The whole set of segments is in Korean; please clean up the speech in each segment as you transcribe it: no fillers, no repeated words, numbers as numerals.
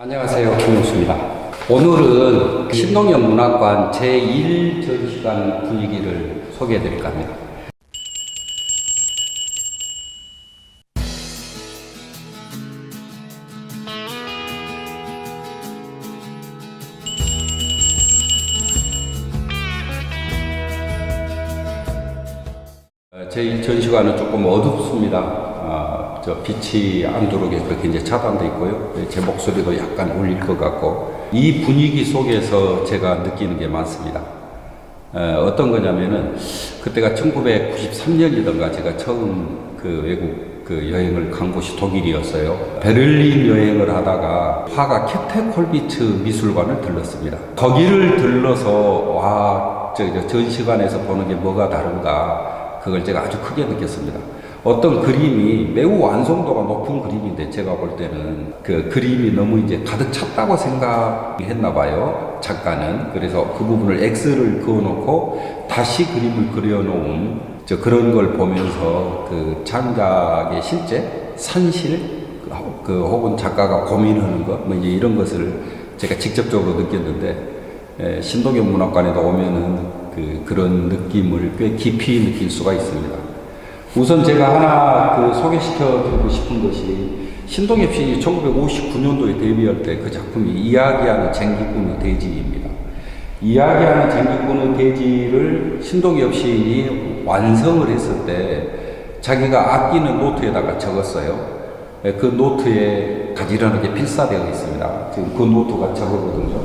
안녕하세요, 김용수입니다. 오늘은 신동엽 문학관 제1전시관 분위기를 소개해 드릴까 합니다. 제1전시관은 조금 어둡습니다. 저 빛이 안 들어오게 그렇게 이제 차단되어 있고요. 제 목소리도 약간 울릴 것 같고, 이 분위기 속에서 제가 느끼는 게 많습니다. 어떤 거냐면은, 그때가 1993년이던가 제가 처음 그 외국 그 여행을 간 곳이 독일이었어요. 베를린 여행을 하다가 화가 캐테콜비츠 미술관을 들렀습니다. 거기를 들러서 저 전시관에서 보는 게 뭐가 다른가, 그걸 제가 아주 크게 느꼈습니다. 어떤 그림이 매우 완성도가 높은 그림인데, 제가 볼 때는 그 그림이 너무 이제 가득 찼다고 생각했나 봐요, 작가는. 그래서 그 부분을 X를 그어놓고 다시 그림을 그려놓은 그런 걸 보면서 그 창작의 실제 산실, 혹은 작가가 고민하는 것, 뭐 이제 이런 것을 제가 직접적으로 느꼈는데, 신동엽 문학관에도 오면은 그런 느낌을 꽤 깊이 느낄 수가 있습니다. 우선 제가 하나 소개시켜 드리고 싶은 것이, 신동엽 시인이 1959년도에 데뷔할 때 그 작품이 이야기하는 쟁기꾼의 대지입니다. 이야기하는 쟁기꾼의 대지를 신동엽 시인이 완성을 했을 때 자기가 아끼는 노트에다가 적었어요. 그 노트에 가지런하게 필사되어 있습니다. 지금 그 노트가 저거거든요.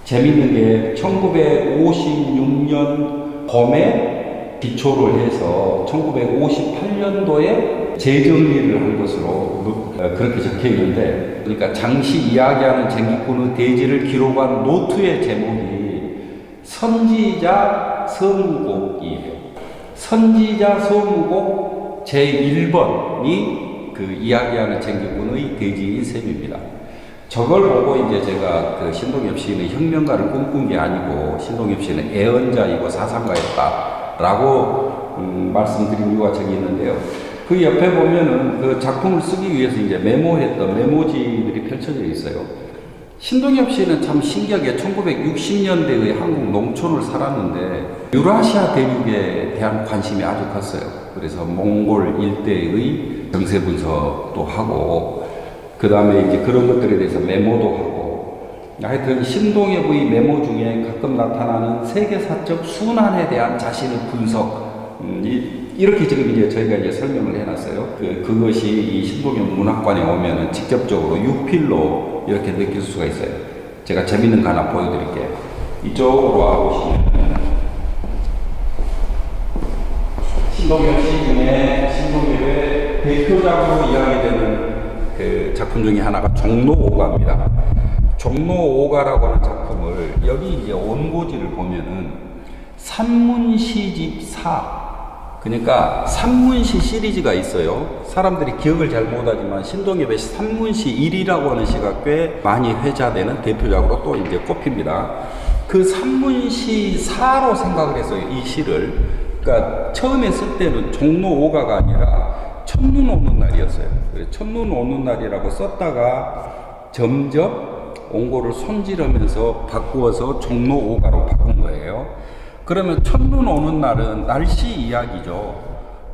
재밌는 게 1956년 봄에 기초를 해서 1958년도에 재정리를 한 것으로 그렇게 적혀 있는데, 그러니까 당시 이야기하는 쟁기꾼의 대지를 기록한 노트의 제목이 선지자 서무곡이에요. 선지자 서무곡 제1번이 그 이야기하는 쟁기꾼의 대지인 셈입니다. 저걸 보고 이제 제가 신동엽 시인의 혁명가를 꿈꾼 게 아니고, 신동엽 시인은 애언자이고 사상가였다 라고 말씀드린 이유가 저기 있는데요. 그 옆에 보면은 그 작품을 쓰기 위해서 이제 메모했던 메모지들이 펼쳐져 있어요. 신동엽 씨는 참 신기하게 1960년대의 한국 농촌을 살았는데 유라시아 대륙에 대한 관심이 아주 컸어요. 그래서 몽골 일대의 정세 분석도 하고, 그 다음에 이제 그런 것들에 대해서 메모도 하고, 하여튼 신동엽의 메모 중에 가끔 나타나는 세계사적 순환에 대한 자신의 분석, 이렇게 지금 이제 저희가 이제 설명을 해놨어요. 그것이 이 신동엽 문학관에 오면은 직접적으로 유필로 이렇게 느낄 수가 있어요. 제가 재밌는 거 하나 보여드릴게요. 이쪽으로 와보시면 신동엽 시 중에 신동엽의 대표작으로 이야기되는 그 작품 중에 하나가 종로오가입니다. 종로오가라고 하는 작품을, 여기 이제 원고지를 보면은 산문시집 4, 그러니까 산문시 시리즈가 있어요. 사람들이 기억을 잘 못하지만 신동엽의 산문시 1이라고 하는 시가 꽤 많이 회자되는 대표작으로 또 이제 꼽힙니다. 그 산문시 4로 생각을 했어요, 이 시를. 그러니까 처음에 쓸 때는 종로오가가 아니라 첫눈 오는 날이었어요. 첫눈 오는 날이라고 썼다가 점점 원고를 손질하면서 바꾸어서 종로오가로 바꾼 거예요. 그러면 첫눈 오는 날은 날씨 이야기죠.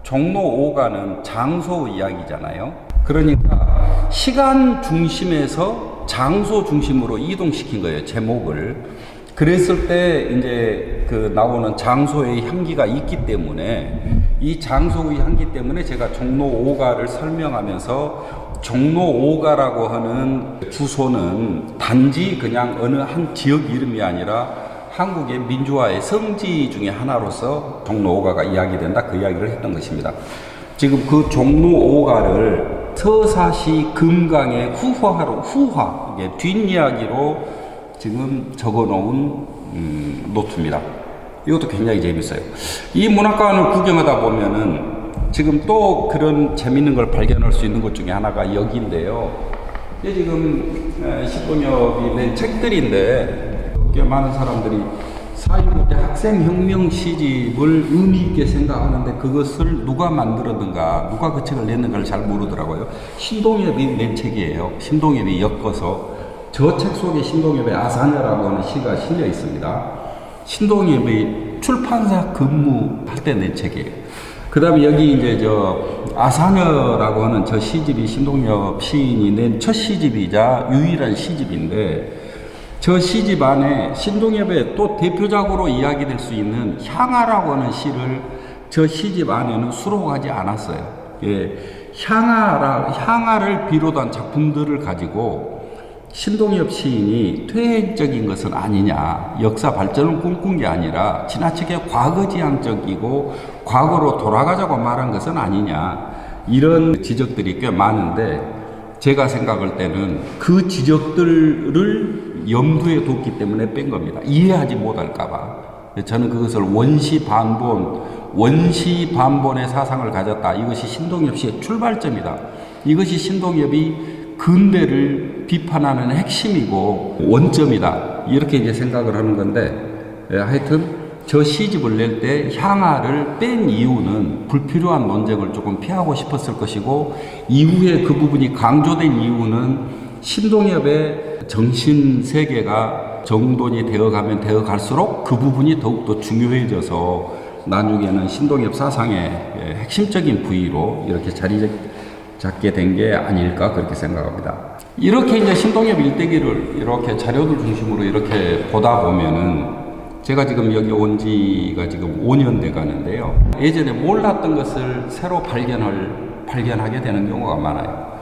종로오가는 장소 이야기잖아요. 그러니까 시간 중심에서 장소 중심으로 이동시킨 거예요, 제목을. 그랬을 때 이제 나오는 장소의 향기가 있기 때문에, 이 장소의 향기 때문에 제가 종로오가를 설명하면서, 종로오가라고 하는 주소는 단지 그냥 어느 한 지역 이름이 아니라 한국의 민주화의 성지 중에 하나로서 종로오가가 이야기된다, 그 이야기를 했던 것입니다. 지금 그 종로오가를 서사시 금강의 후화, 이게 뒷이야기로 지금 적어 놓은 노트입니다. 이것도 굉장히 재밌어요. 이 문학관을 구경하다 보면은 지금 또 그런 재밌는 걸 발견할 수 있는 것 중에 하나가 여기인데요. 이게 지금 신동엽이 낸 책들인데, 꽤 많은 사람들이 4.19 때 학생혁명 시집을 의미 있게 생각하는데, 그것을 누가 만들었는가, 누가 그 책을 냈는가를 잘 모르더라고요. 신동엽이 낸 책이에요. 신동엽이 엮어서 저 책 속에 신동엽의 아사녀라고 하는 시가 실려 있습니다. 신동엽이 출판사 근무할 때 낸 책이에요. 그 다음에 여기 이제 아사녀라고 하는 저 시집이 신동엽 시인이 낸 첫 시집이자 유일한 시집인데, 저 시집 안에 신동엽의 또 대표작으로 이야기될 수 있는 향하라고 하는 시를 저 시집 안에는 수록하지 않았어요. 예, 향하를 비롯한 작품들을 가지고 신동엽 시인이 퇴행적인 것은 아니냐, 역사 발전을 꿈꾼 게 아니라 지나치게 과거지향적이고 과거로 돌아가자고 말한 것은 아니냐, 이런 지적들이 꽤 많은데, 제가 생각할 때는 그 지적들을 염두에 뒀기 때문에 뺀 겁니다. 이해하지 못할까봐. 저는 그것을 원시반본의 사상을 가졌다. 이것이 신동엽 씨의 출발점이다. 이것이 신동엽이 근대를 비판하는 핵심이고 원점이다. 이렇게 이제 생각을 하는 건데, 하여튼 저 시집을 낼 때 향하를 뺀 이유는 불필요한 논쟁을 조금 피하고 싶었을 것이고, 이후에 그 부분이 강조된 이유는 신동엽의 정신 세계가 정돈이 되어가면 되어갈수록 그 부분이 더욱더 중요해져서 나중에는 신동엽 사상의 핵심적인 부위로 이렇게 자리 잡게 된 게 아닐까, 그렇게 생각합니다. 이렇게 이제 신동엽 일대기를 이렇게 자료들 중심으로 이렇게 보다 보면은, 제가 지금 여기 온 지가 지금 5년 돼 가는데요. 예전에 몰랐던 것을 새로 발견하게 되는 경우가 많아요.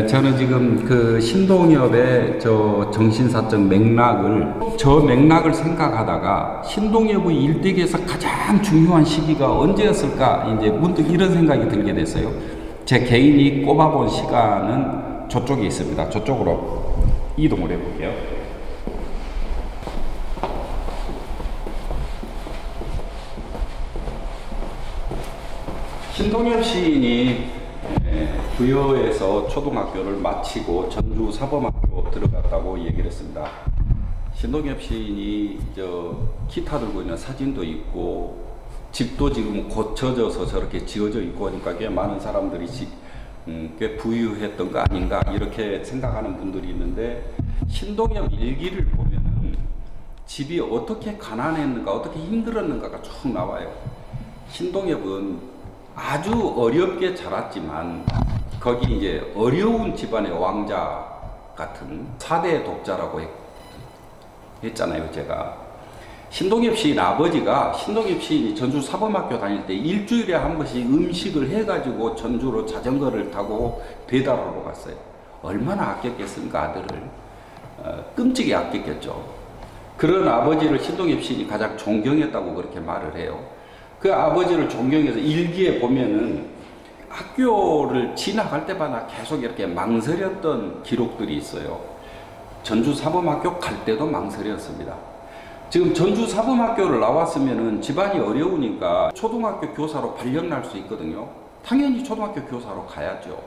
저는 지금 그 신동엽의 저 정신사적 맥락을 생각하다가, 신동엽의 일대기에서 가장 중요한 시기가 언제였을까, 이제 문득 이런 생각이 들게 됐어요. 제 개인이 꼽아본 시간은 저쪽에 있습니다. 저쪽으로 이동을 해볼게요. 신동엽 시인이 부여에서 초등학교를 마치고 전주 사범학교 들어갔다고 얘기를 했습니다. 신동엽 시인이 기타 들고 있는 사진도 있고, 집도 지금 고쳐져서 저렇게 지어져 있고 하니까 꽤 많은 사람들이 꽤 부유했던 거 아닌가, 이렇게 생각하는 분들이 있는데, 신동엽 일기를 보면은 집이 어떻게 가난했는가, 어떻게 힘들었는가가 쭉 나와요. 신동엽은 아주 어렵게 자랐지만, 거기 이제 어려운 집안의 왕자 같은 4대 독자라고 했잖아요, 제가. 신동엽 시인 아버지가, 신동엽 시인이 전주 사범학교 다닐 때 일주일에 한 번씩 음식을 해가지고 전주로 자전거를 타고 배달하러 갔어요. 얼마나 아꼈겠습니까, 아들을. 끔찍이 아꼈겠죠. 그런 아버지를 신동엽 시인이 가장 존경했다고 그렇게 말을 해요. 그 아버지를 존경해서 일기에 보면은 학교를 지나갈 때마다 계속 이렇게 망설였던 기록들이 있어요. 전주 사범학교 갈 때도 망설였습니다. 지금 전주 사범학교를 나왔으면은 집안이 어려우니까 초등학교 교사로 발령날 수 있거든요. 당연히 초등학교 교사로 가야죠.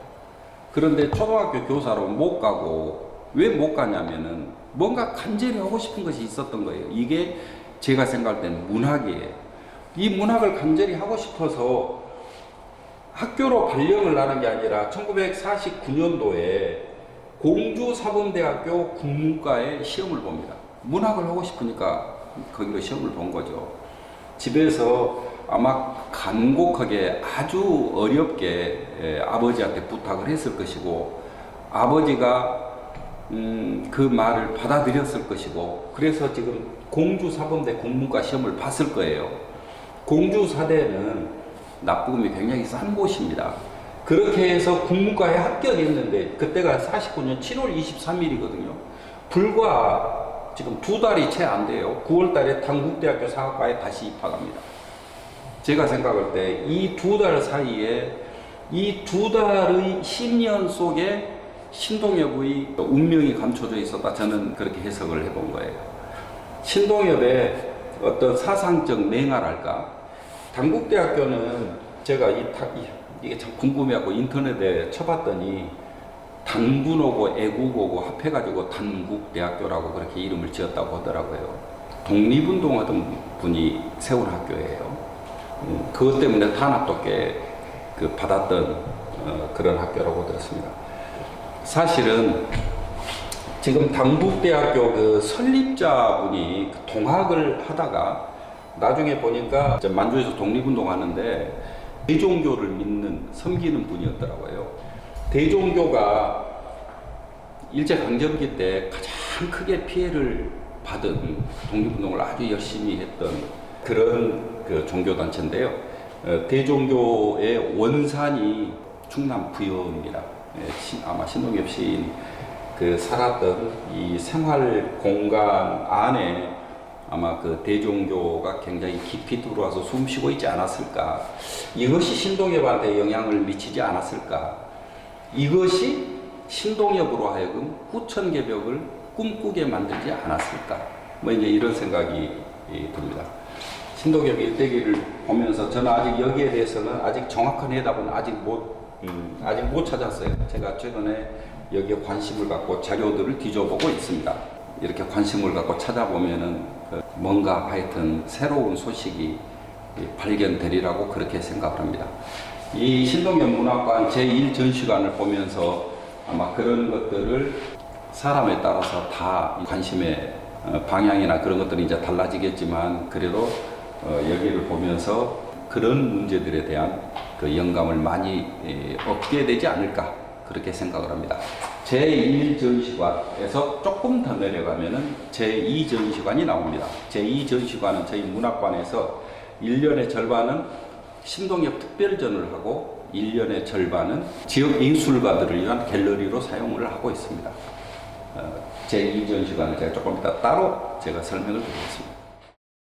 그런데 초등학교 교사로 못 가고, 왜 못 가냐면은 뭔가 간절히 하고 싶은 것이 있었던 거예요. 이게 제가 생각할 때는 문학이에요. 이 문학을 간절히 하고 싶어서 학교로 발령을 나는 게 아니라 1949년도에 공주사범대학교 국문과에 시험을 봅니다. 문학을 하고 싶으니까 거기로 시험을 본 거죠. 집에서 아마 간곡하게 아주 어렵게 아버지한테 부탁을 했을 것이고, 아버지가 그 말을 받아들였을 것이고, 그래서 지금 공주사범대 국문과 시험을 봤을 거예요. 공주사대는 납부금이 굉장히 싼 곳입니다. 그렇게 해서 국문과에 합격했는데, 그때가 49년 7월 23일이거든요. 불과 지금 2달이 채 안 돼요. 9월 달에 단국대학교 사학과에 다시 입학합니다. 제가 생각할 때 이 2달 사이에, 이 2달의 10년 속에 신동엽의 운명이 감춰져 있었다, 저는 그렇게 해석을 해본 거예요. 신동엽의 어떤 사상적 맹아랄까, 단국대학교는 제가 이게 참 궁금해하고 인터넷에 쳐봤더니 단군오고 애국오고 합해가지고 단국대학교라고 그렇게 이름을 지었다고 하더라고요. 독립운동하던 분이 세운 학교예요. 그것 때문에 탄압도 꽤 받았던 그런 학교라고 들었습니다. 사실은 지금 당북대학교 그 설립자분이 그 동학을 하다가 나중에 보니까 이제 만주에서 독립운동 하는데 대종교를 믿는 섬기는 분이었더라고요. 대종교가 일제강점기 때 가장 크게 피해를 받은 독립운동을 아주 열심히 했던 그런 그 종교단체인데요. 대종교의 원산이 충남 부여입니다. 아마 신동엽 시인 그 살았던 이 생활 공간 안에 아마 그 대종교가 굉장히 깊이 들어와서 숨쉬고 있지 않았을까. 이것이 신동엽한테 영향을 미치지 않았을까. 이것이 신동엽으로 하여금 후천개벽을 꿈꾸게 만들지 않았을까. 뭐 이제 이런 생각이 듭니다. 신동엽 일대기를 보면서 저는 아직 여기에 대해서는 아직 정확한 해답은 아직 못 찾았어요. 제가 최근에 여기에 관심을 갖고 자료들을 뒤져보고 있습니다. 이렇게 관심을 갖고 찾아보면은 뭔가 하여튼 새로운 소식이 발견되리라고 그렇게 생각을 합니다. 이 신동엽 문학관 제1전시관을 보면서 아마 그런 것들을 사람에 따라서 다 관심의 방향이나 그런 것들이 이제 달라지겠지만 그래도 여기를 보면서 그런 문제들에 대한 그 영감을 많이 얻게 되지 않을까 그렇게 생각을 합니다. 제1전시관에서 조금 더 내려가면은 제2전시관이 나옵니다. 제2전시관은 저희 문학관에서 1년의 절반은 신동엽 특별전을 하고 1년의 절반은 지역 예술가들을 위한 갤러리로 사용을 하고 있습니다. 제2전시관을 제가 조금 이따 따로 제가 설명을 드리겠습니다.